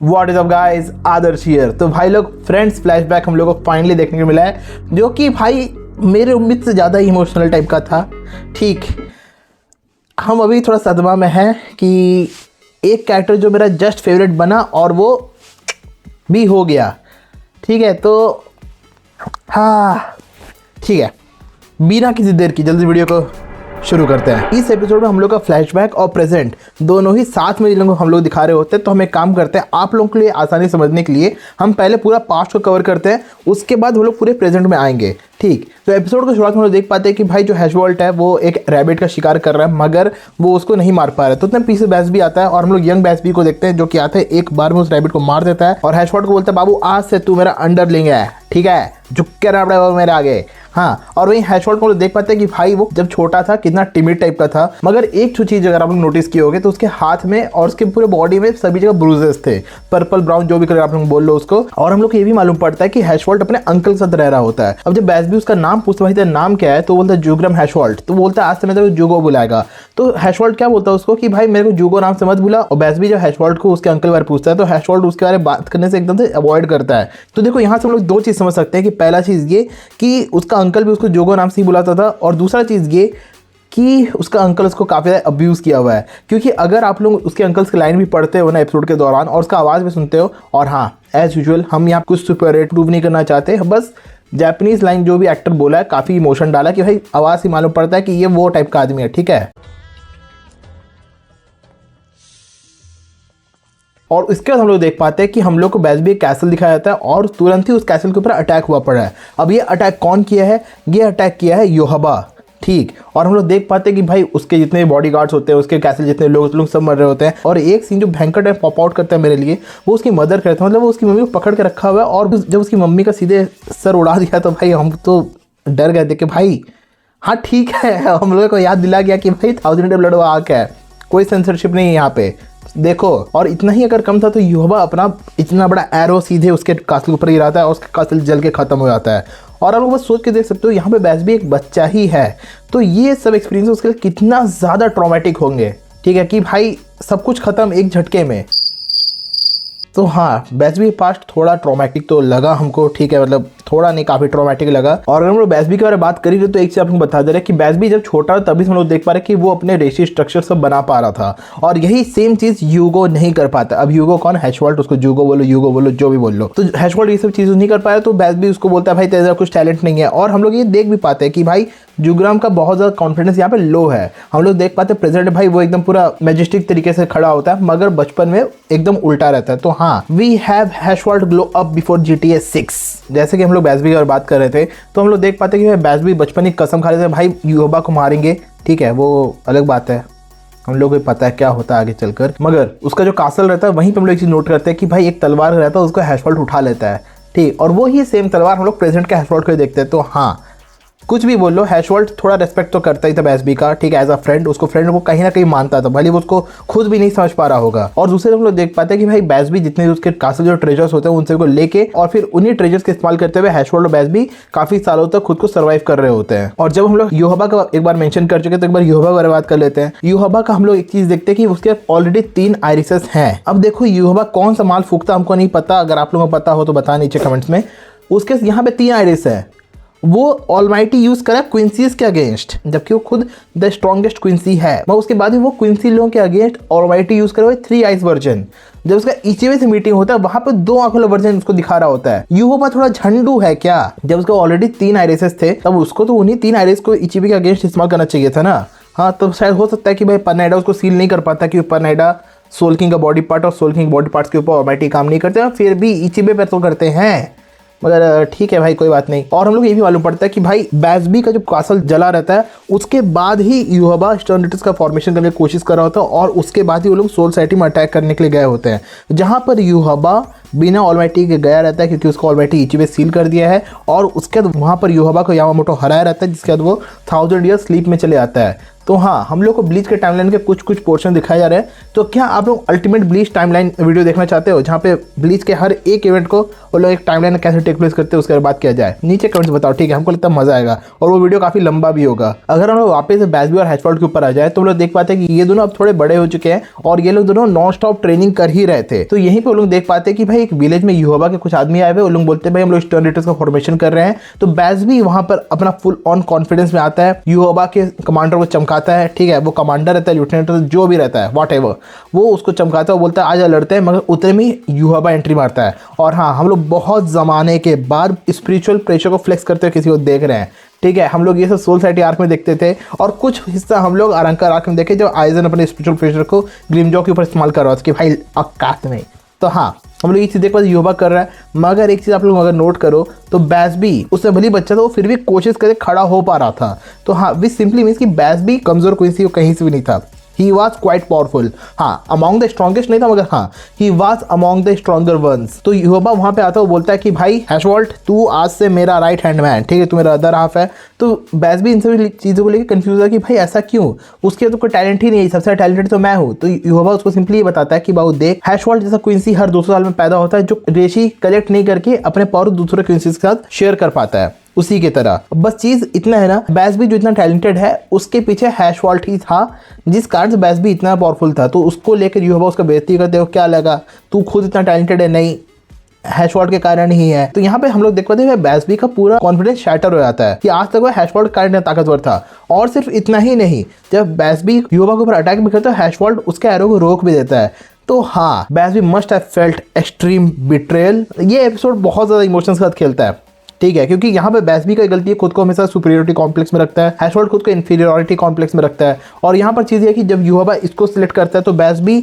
What is up guys, Adarsh here. तो भाई लोग फ्रेंड्स फ्लैशबैक हम लोग को फाइनली देखने को मिला है, जो कि भाई मेरे उम्मीद से ज़्यादा इमोशनल टाइप का था। ठीक, हम अभी थोड़ा सदमा में हैं कि एक कैरेक्टर जो मेरा जस्ट फेवरेट बना और वो भी हो गया। ठीक है, तो हाँ ठीक है, बिना किसी देर की जल्दी वीडियो को शुरू करते हैं। इस एपिसोड में हम लोग का फ्लैशबैक और प्रेजेंट दोनों ही साथ में हम लोग दिखा रहे होते हैं। तो हम एक काम करते हैं, आप लोगों के लिए आसानी समझने के लिए हम पहले पूरा पास्ट को कवर करते हैं, उसके बाद हम लोग पूरे प्रेजेंट में आएंगे। ठीक, तो एपिसोड की शुरुआत में हम लोग देख पाते हैं कि भाई जो हैशवॉल्ट है वो एक रैबिट का शिकार कर रहा है, मगर वो उसको नहीं मार पा रहा है। तो उतने पीछे बैस भी आता है और हम लोग यंग बैस भी को देखते हैं, जो कि आता है एक बार में उस रैबिट को मार देता है और हैशवॉल्ट को बोलता है, बाबू आज से तू मेरा अंडरलिंग है, ठीक है, झुक के रहना पड़ेगा मेरे आगे। हाँ, और वहीं हैशवॉल्ट को देख पाते हैं कि भाई वो जब छोटा था कितना टिमिड टाइप का था, मगर एक चीज अगर आप लोग नोटिस किए होगे तो उसके हाथ में और उसके पूरे बॉडी में सभी जगह ब्रूजेस थे, पर्पल ब्राउन जो भी कलर आप लोग बोल लो उसको। और हम लोग को ये भी मालूम पड़ता है कि हैशवॉल्ट अपने अंकल के साथ रह रहा होता है। अब जब बैस भी उसका नाम पूछता है, भाई नाम क्या है, तो बोलता है जूग्राम हैशवॉल्ट। तो बोलता है आज से मैं तो जूगो बुलाएगा। तो हैशवॉल्ट क्या बोलता है उसको कि भाई मेरे को जूगो नाम से मत बुला। और बैस भी जब हैशवॉल्ट को उसके अंकल बारे पूछता है तो हैशवॉल्ट उसके बारे में बात करने से एकदम से अवॉइड करता है। तो देखो यहाँ से हम लोग दो चीज़ समझ सकते हैं कि पहला चीज़ ये कि उसका अंकल भी उसको जूगो नाम से ही बुलाता था, और दूसरा चीज़ ये कि उसका अंकल उसको काफ़ी ज़्यादा अब्यूज़ किया हुआ है। क्योंकि अगर आप लोग उसके अंकल्स की लाइन भी पढ़ते हो ना एपिसोड के दौरान और उसका आवाज़ भी सुनते हो, और हाँ एज यूजुअल हम यहाँ कुछ सुपरहिट प्रूव नहीं करना चाहते, बस जापानीज लाइन जो भी एक्टर बोला है काफ़ी इमोशन डाला कि भाई आवाज़ से मालूम पड़ता है कि ये वो टाइप का आदमी है। ठीक है, और इसके बाद हम लोग देख पाते हैं कि हम लोग को बैसबी एक कैसल दिखाया जाता है और तुरंत ही उस कैसल के ऊपर अटैक हुआ पड़ा है। अब ये अटैक कौन किया है? ये अटैक किया है योहबा। ठीक, और हम लोग देख पाते हैं कि भाई उसके जितने बॉडी गार्ड्स होते हैं, उसके कैसल जितने लोग सब मर रहे होते हैं। और एक सीन जो भयंकर टाइम पॉप आउट करता है मेरे लिए, वो उसकी मदर करता है, मतलब वो उसकी मम्मी को पकड़ के रखा हुआ है और जब उसकी मम्मी का सीधे सर उड़ा दिया तो भाई हम तो डर गए थे कि भाई हाँ ठीक है, हम लोगों को याद दिला गया कि भाई 1000 इंडिया ब्लड आर्क है, कोई सेंसरशिप नहीं है यहाँ पे, देखो। और इतना ही अगर कम था तो योहबा अपना इतना बड़ा एरो सीधे उसके कासल के ऊपर गिराता है और उसका कासल जल के खत्म हो जाता है। और आप लोग बस सोच के देख सकते हो यहाँ पे बैस भी एक बच्चा ही है, तो ये सब एक्सपीरियंस उसके लिए कितना ज़्यादा ट्रॉमेटिक होंगे। ठीक है, कि भाई सब कुछ खत्म एक झटके में। तो हाँ, बैसबी पास्ट थोड़ा ट्रॉमेटिक तो लगा हमको। ठीक है, मतलब थोड़ा नहीं, काफ़ी ट्रॉमेटिक लगा। और अगर हम लोग बैसबी के बारे में बात करेंगे तो एक चीज़ आपको बता दे रहे हैं कि बैसबी जब छोटा था तभी हम लोग देख पा रहे कि वो अपने रेशियल स्ट्रक्चर सब बना पा रहा था, और यही सेम चीज़ यूगो नहीं कर पाता। अब यूगो कौन? हैशवॉल्ट, उसको जूगो बोलो, यूगो बोलो, जो भी बोल लो। तो हैशवॉल्ट ये सब चीज़ नहीं कर पाया, तो बैसबी उसको बोलता है भाई तेरा कुछ टैलेंट नहीं है। और हम लोग ये देख भी पाते हैं कि भाई जूग्राम का बहुत ज़्यादा कॉन्फिडेंस यहाँ पे लो है। हम लोग देख पाते हैं प्रेजेंट भाई वो एकदम पूरा मैजेस्टिक तरीके से खड़ा होता है, मगर बचपन में एकदम उल्टा रहता है। तो हाँ, we have hashvault glow up before GTA 6। जैसे कि हम लोग बैसबी की बात कर रहे थे, तो हम लोग देख पाते हैं कि बैसबी बचपन की कसम खा रहे थे भाई योहबा को मारेंगे। ठीक है, वो अलग बात है, हम लोग को पता है क्या होता है आगे चलकर, मगर उसका जो कासल रहता है वहीं पे हम लोग एक चीज़ नोट करते हैं कि भाई एक तलवार रहता है, उसको हैशवॉल्ट उठा लेता है। ठीक, और वो ही सेम तलवार हम लोग प्रेजेंट के हैशवॉल्ट को देखते हैं। तो हाँ, कुछ भी बोल लो, हैशवॉल्ट थोड़ा रेस्पेक्ट तो करता ही था बैसबी का। ठीक है, एज अ फ्रेंड उसको फ्रेंड को कहीं ना कहीं मानता था, भले वो उसको खुद भी नहीं समझ पा रहा होगा। और दूसरे हम लोग देख पाते हैं कि भाई बैसबी जितने उसके कासल जो ट्रेजर्स होते हैं उनसे को लेके और फिर उन्हीं ट्रेजर्स का इस्तेमाल करते हुए हैशवॉल्ट और बैसबी काफी सालों तक खुद को सर्वाइव कर रहे होते हैं। और जब हम लोग योहबा का एक बार मेंशन कर चुके तो एक बार योहबा के बारे में बात कर लेते हैं। योहबा का हम लोग एक चीज देखते हैं कि उसके ऑलरेडी 3 आयरिसेस हैं। अब देखो योहबा कौन सा माल फूकता हमको नहीं पता, अगर आप लोगों को पता हो तो बता नीचे कमेंट्स में। उसके यहाँ पे 3 आयरिस है। वो ऑलमाइटी यूज करा क्विंसीज के अगेंस्ट, जबकि वो खुद द स्ट्रॉन्गेस्ट क्विंसी है, मगर उसके बाद भी वो क्विंसी लोगों के अगेंस्ट ऑलमाइटी यूज करा हुआ 3 आइज वर्जन। जब उसका इचिबे से मीटिंग होता है वहां पे 2 आंखों वाला वर्जन उसको दिखा रहा होता है। योहबा थोड़ा झंडू है क्या? जब उसका ऑलरेडी 3 आइरिसेस थे तब उसको तो उन्हीं 3 आइरिस को इचिबे के अगेंस्ट इस्तेमाल करना चाहिए था ना। हाँ, तो शायद हो सकता है कि भाई परनाइडा उसको सील नहीं कर पाता, क्योंकि परनाइडा सोल किंग का बॉडी पार्ट और सोल किंग बॉडी पार्ट्स के ऊपर ऑलमाइटी काम नहीं करते, फिर भी इचिबे पर तो करते हैं। मगर ठीक है भाई, कोई बात नहीं। और हम लोग ये भी मालूम पड़ता है कि भाई बैसबी का जो कासल जला रहता है उसके बाद ही योहबा स्टर्निटिस का फॉर्मेशन करने की कोशिश कर रहा होता है, और उसके बाद ही वो लोग सोल साइटी में अटैक करने के लिए गए होते हैं, जहाँ पर योहबा बिना ऑलमाइटी के गया रहता है, क्योंकि उसको ऑलमाइटी इचिबे सील कर दिया है। और उसके बाद वहाँ पर योहबा को यामामोटो हराया रहता है, जिसके बाद वो 1000 ईयर स्लीप में चले आता है। तो हाँ, हम लोग को ब्लीच के टाइमलाइन के कुछ कुछ पोर्शन दिखाए जा रहे हैं। तो क्या आप लोग अल्टीमेट ब्लीच टाइमलाइन वीडियो देखना चाहते हो, जहाँ पे ब्लीच के हर एक इवेंट को वो लोग एक टाइमलाइन कैसे टेक प्लेस करते हैं उसके बाद किया जाए? नीचे कमेंट्स बताओ, ठीक है? हमको लगता है मजा आएगा और वो वीडियो काफी लंबा भी होगा। अगर हम लोग वापस से बैसबी और हैशवर्ल्ड के ऊपर आ जाए तो हम लोग देख पाते हैं कि ये दोनों अब थोड़े बड़े हो चुके हैं और ये लोग दोनों नॉन स्टॉप ट्रेनिंग कर ही रहे थे। तो यहीं पे वो लोग देख पाते हैं कि भाई एक विलेज में युवा के कुछ आदमी आए हुए, वो लोग बोलते हैं भाई हम लोग स्टर्न रेटर्स का फॉर्मेशन कर रहे हैं। तो बैसबी वहां पर अपना फुल ऑन कॉन्फिडेंस में आता है, युवा के कमांडर को चमकाता है, ठीक है? वो कमांडर रहता है, लेफ्टिनेंट जो भी रहता है, वॉट एवर, वो उसको चमकाता है, वो बोलता है आजा लड़ते हैं। मगर उतने में युवा एंट्री मारता है और हाँ, हम लोग बहुत जमाने के बाद स्पिरिचुअल प्रेशर को फ्लेक्स करते हुए किसी को देख रहे हैं, ठीक है? हम लोग ये सब सोल साइटी आर्क में देखते थे और कुछ हिस्सा हम लोग अरंकर आर्क में देखे जब आइजन अपने स्पिरिचुअल प्रेशर को ग्रिमजॉ के ऊपर इस्तेमाल कर रहा था कि भाई औकात में। तो हाँ, हम लोग ये चीज़ देख पाते युवा कर रहा है। मगर एक चीज़ आप लोग अगर नोट करो तो बैसबी उससे भली बच्चा था, वो फिर भी कोशिश करके खड़ा हो पा रहा था। तो हाँ, विच सिंपली मीन्स कि बैसबी कमजोर कोई सी कहीं से भी नहीं था। He was quite powerful. हाँ, अमॉन्ग द स्ट्रॉन्गेस्ट नहीं था, मगर हाँ, he was among the stronger ones. तो युवा वहां पे आता है, वो बोलता है कि भाई हैशवॉल्ट, तू आज से मेरा राइट हैंड मैन, ठीक है? तू मेरा अदर हाफ है। तो बैसबी इन सभी चीज़ों को लेकर कंफ्यूज है कि भाई ऐसा क्यों, उसके तो कोई टैलेंट ही नहीं है, सबसे टैलेंटेड तो मैं हूँ। तो युवा उसको सिंपली ये बताता है कि बाबू देख, हैशवॉल्ट जैसा क्वींसी हर 200 साल में पैदा होता है, जो रेशी कलेक्ट नहीं करके अपने पावर दूसरे क्वींसी के साथ शेयर कर पाता है, उसी की तरह। बस चीज इतना है ना, बैसबी जो इतना टैलेंटेड है उसके पीछे हैशवॉल्ट ही था, जिस कारण से बैसबी इतना पावरफुल था। तो उसको लेकर युवा उसका बेइज्जती करते हो, क्या लगा तू खुद इतना टैलेंटेड है? नहीं, हैशवॉल्ट के कारण ही है। तो यहाँ पे हम लोग देख पाते हैं बैसबी का पूरा कॉन्फिडेंस शैटर हो जाता है कि आज तक वो हैशवॉल्ट के कारण ताकतवर था। और सिर्फ इतना ही नहीं, जब बैसबी युवा के ऊपर अटैक भी करता है, हैशवॉल्ट उसके एरो को रोक भी देता है। तो हाँ, बैसबी must have felt extreme betrayal. ये एपिसोड बहुत ज़्यादा इमोशंस के साथ खेलता है, ठीक है? क्योंकि यहाँ पे बैसबी का गलती है, खुद को हमेशा सुपीरियरिटी कॉम्प्लेक्स में रखता है, हैशवॉल्ट खुद को इन्फीरियरिटी कॉम्प्लेक्स में रखता है। और यहाँ पर चीज़ ये है कि जब युवा इसको सिलेक्ट करता है तो बैसबी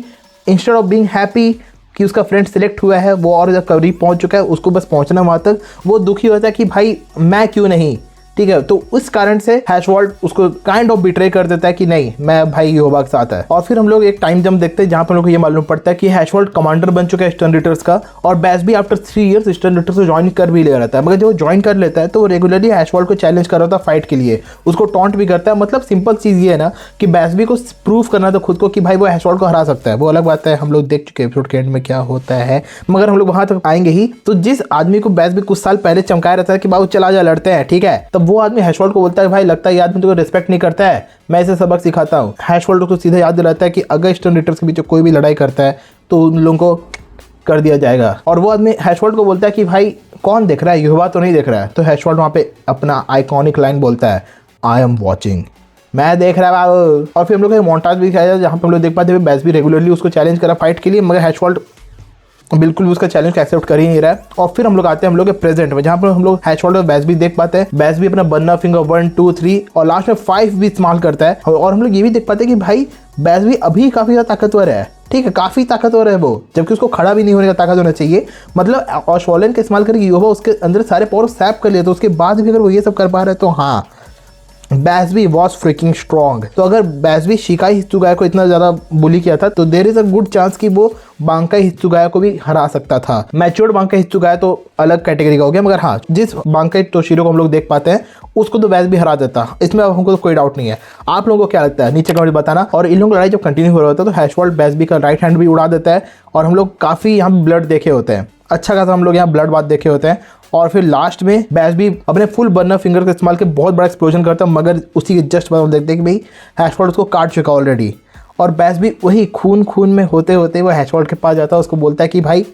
इंस्टेड ऑफ बीइंग हैप्पी कि उसका फ्रेंड सिलेक्ट हुआ है, वो और जब करीब पहुँच चुका है, उसको बस पहुँचना वहाँ तक, वो दुखी होता है कि भाई मैं क्यों नहीं, ठीक है? तो उस कारण से हैशवॉल्ट उसको काइंड ऑफ बिट्रे कर देता है कि नहीं, मैं भाई युवा के साथ है। और फिर हम लोग एक टाइम जंप देखते हैं जहां पर हम लोग को ये मालूम पड़ता है कि हैशवॉल्ट कमांडर बन चुका है स्टर्न रेटर्स का, और बैसबी आफ्टर 3 इयर्स स्टर्न रेटर्स को ज्वाइन कर भी ले रहा था। मगर जब वो ज्वाइन कर लेता है तो वो रेगुलरली हैशवॉल्ट को चैलेंज कर रहा था फाइट के लिए, उसको टॉन्ट भी करता है। मतलब सिंपल चीज़ ये है ना कि बैसबी को प्रूव करना था खुद को कि भाई वो हैशवॉल्ट को हरा सकता है। वो अलग बात है, हम लोग देख चुके एपिसोड के एंड में क्या होता है, मगर हम लोग वहां तक आएंगे ही। तो जिस आदमी को बैसबी कुछ साल पहले चमकाया रहता है कि बाबू चला जा लड़ते हैं, ठीक है, तब वो आदमी हैशवॉल्ट को बोलता है भाई लगता है ये आदमी तुझको रिस्पेक्ट नहीं करता है, मैं इसे सबक सिखाता हूँ। हैशवॉल्ट को सीधा याद दिलाता है कि अगर स्टर्न रेटर्स के बीच कोई भी लड़ाई करता है तो उन लोगों को कर दिया जाएगा। और वो आदमी हैशवॉल्ट को बोलता है कि भाई कौन देख रहा है, युवा तो नहीं देख रहा है। तो हैशवॉल्ट वहाँ पे अपना आइकॉनिक लाइन बोलता है, आई एम वॉचिंग, मैं देख रहा है बाबू। और फिर हम लोग का मोन्टाज भी दिखाया जहाँ पे हम लोग देख पाते हैं बैसबी रेगुलरली उसको चैलेंज करा फाइट के लिए, मगर हैशवॉल्ट बिल्कुल भी उसका चैलेंज को एक्सेप्ट कर ही नहीं रहा है। और फिर हम लोग आते हैं हम लोग के प्रेजेंट में, जहाँ पर हम लोग हैशवॉल्ट और बैसबी देख पाते हैं। बैसबी अपना बर्नर फिंगर 1 2 3 और लास्ट में 5 भी इस्तेमाल करता है। और हम लोग ये भी देख पाते हैं कि भाई बैसबी अभी काफी ज्यादा ताकतवर है, ठीक है, काफी ताकतवर है वो, जबकि उसको खड़ा भी नहीं होने का ताकत होना चाहिए। मतलब ऑशवॉलन का इस्तेमाल करके युवा उसके अंदर सारे पावर सैप कर लिया, तो उसके बाद भी अगर वो ये सब कर पा रहा है तो हाँ, बैसबी वॉज फ्रिकिंग स्ट्रॉन्ग। तो अगर बैसबी शिकाई हित्सुगाया को इतना ज़्यादा बुली किया था तो there is a good chance कि वो बांकाई हित्सुगाया को भी हरा सकता था। मैच्योर्ड बांकाई हित्सुगाया तो अलग कैटेगरी का हो गया, मगर हाँ, जिस बांकाई तोशिरो को हम लोग देख पाते हैं उसको तो बैसबी हरा देता, इसमें अब हमको तो कोई डाउट नहीं है। आप लोगों को क्या लगता है नीचे कमेंट बताना। और इन लोगों की लड़ाई जब कंटिन्यू हो रहा होता है तो हैशवॉल्ट बैसबी का राइट हैंड भी उड़ा देता है, और हम लोग काफ़ी यहाँ ब्लड देखे होते हैं, अच्छा खासा हम लोग यहाँ ब्लड बात देखे होते हैं। और फिर लास्ट में बैसबी अपने फुल बर्नर फिंगर का इस्तेमाल के बहुत बड़ा एक्सप्लोजन करता है, मगर उसी के जस्ट बाद हम देखते हैं कि भाई हैशवॉल्ट उसको काट चुका ऑलरेडी। और बैसबी वही खून में होते होते वो हैशवॉल्ट के पास जाता है, उसको बोलता है कि भाई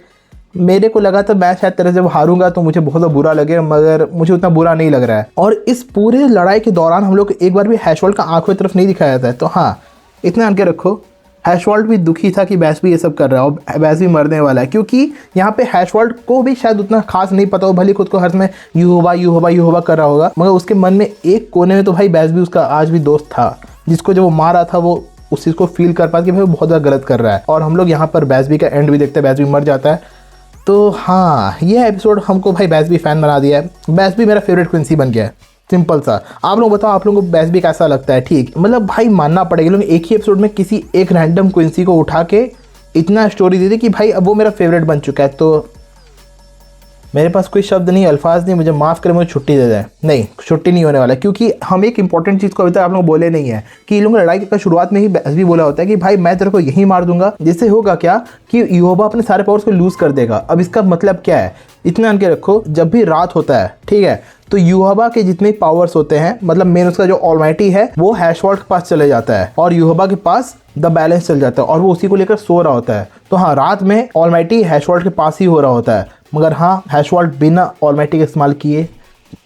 मेरे को लगा था मैं शायद तेरे जब हारूंगा तो मुझे बहुत बुरा लगे, मगर मुझे उतना बुरा नहीं लग रहा है। और इस पूरे लड़ाई के दौरान हम लोग एक बार भी हैशवॉल्ट का आंखों की तरफ नहीं दिखाया जाता है। तो हाँ, इतना आगे रखो, हैशवॉल्ट भी दुखी था कि बैसबी ये सब कर रहा है और बैसबी मरने वाला है, क्योंकि यहाँ पे हैशवॉल्ट को भी शायद उतना खास नहीं पता हो, भले खुद को हर में यूहोबा कर रहा होगा, मगर उसके मन में एक कोने में तो भाई बैसबी उसका आज भी दोस्त था, जिसको जब वो मार रहा था वो उस चीज़ को फील कर पाता कि भाई वो बहुत ज़्यादा गलत कर रहा है। और हम लोग यहाँ पर बैसबी का एंड भी देखते हैं, बैसबी मर जाता है। तो हाँ, ये एपिसोड हमको भाई बैसबी फैन बना दिया है, बैसबी मेरा फेवरेट क्विंसी बन गया है, सिंपल सा। आप लोग बताओ आप लोगों को बैसबी कैसा लगता है? ठीक, मतलब भाई मानना पड़ेगा, लोग एक ही एपिसोड में किसी एक रैंडम क्विंसी को उठा के इतना स्टोरी दे दी कि भाई अब वो मेरा फेवरेट बन चुका है। तो मेरे पास कोई शब्द नहीं, अल्फाज नहीं, मुझे माफ़ करें, मुझे छुट्टी दे दें। नहीं, छुट्टी नहीं होने वाला, क्योंकि हम एक इंपॉर्टेंट चीज़ को अभी तक आप लोग बोले नहीं है कि इन लोगों ने लड़ाई का शुरुआत में ही भी बोला होता है कि भाई मैं तेरे को यही मार दूंगा, जिससे होगा क्या कि यहोवा अपने सारे पावर्स को लूज़ कर देगा। अब इसका मतलब क्या है, इतना जान के रखो, जब भी रात होता है, ठीक है, तो यहोवा के जितने पावर्स होते हैं, मतलब मेन उसका जो ऑलमाइटी है, वो हैशवर्ड के पास चले जाता है और यहोवा के पास द बैलेंस चल जाता है और वो उसी को लेकर सो रहा होता है। तो हाँ, रात में ऑलमाइटी हैशवर्ड के पास ही हो रहा होता है, मगर हाँ, हैशवर्ड बिना ऑलमाइटी के इस्तेमाल किए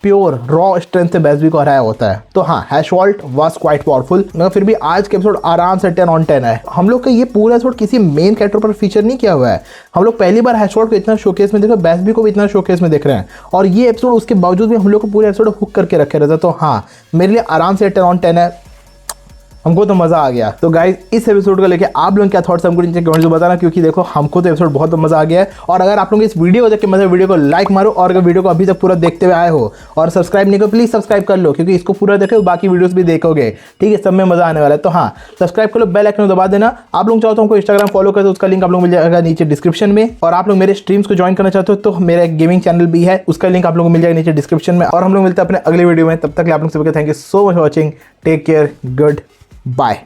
प्योर रॉ स्ट्रेंथ से बेसबी को हराया होता है। तो हाँ, हैशवॉल्ट वाज क्वाइट पावरफुल, मगर फिर भी आज के एपिसोड आराम से 10 on 10 है। हम लोग का ये पूरा एपिसोड किसी मेन कैरेक्टर पर फीचर नहीं किया हुआ है। हम लोग पहली बार हैशवॉल्ट को इतना शोकेस में देख रहे हैं, बेसबी को भी इतना शोकेस में देख रहे हैं, और ये एपिसोड उसके बावजूद भी हम लोग को पूरे एपिसोड हुक करके रखे रहता है। तो हाँ, मेरे लिए आराम से 10 on 10 है, हमको तो मज़ा आ गया। तो गाइज, इस एपिसोड को लेके आप लोग क्या थॉट्स हमको नीचे कमेंट्स में बताना, क्योंकि देखो हमको तो एपिसोड बहुत मज़ा आ गया है। और अगर आप लोग इस वीडियो को देख के मज़ा, वीडियो को लाइक मारो, और अगर वीडियो को अभी तक पूरा देखते हुए आए हो और सब्सक्राइब नहीं करो, प्लीज़ सब्सक्राइब कर लो, क्योंकि इसको पूरा देखो बाकी वीडियोस भी देखोगे, ठीक है, सब में मज़ा आने वाला है। तो हाँ, सब्सक्राइब कर लो, बेल आइकन दबा देना। आप लोग चाहो तो हमको इंस्टाग्राम फॉलो कर, तो उसका लिंक आप लोग मिल जाएगा नीचे डिस्क्रिप्शन में। और आप लोग मेरे स्ट्रीम्स को ज्वाइन करना चाहते हो तो मेरा एक गेमिंग चैनल भी है, उसका लिंक आप लोग को मिल जाएगा नीचे डिस्क्रिप्शन में। और हम लोग मिलते हैं अपने अगले वीडियो में, तब तक आप लोग सबको thank you so much for watching, take care, good bye.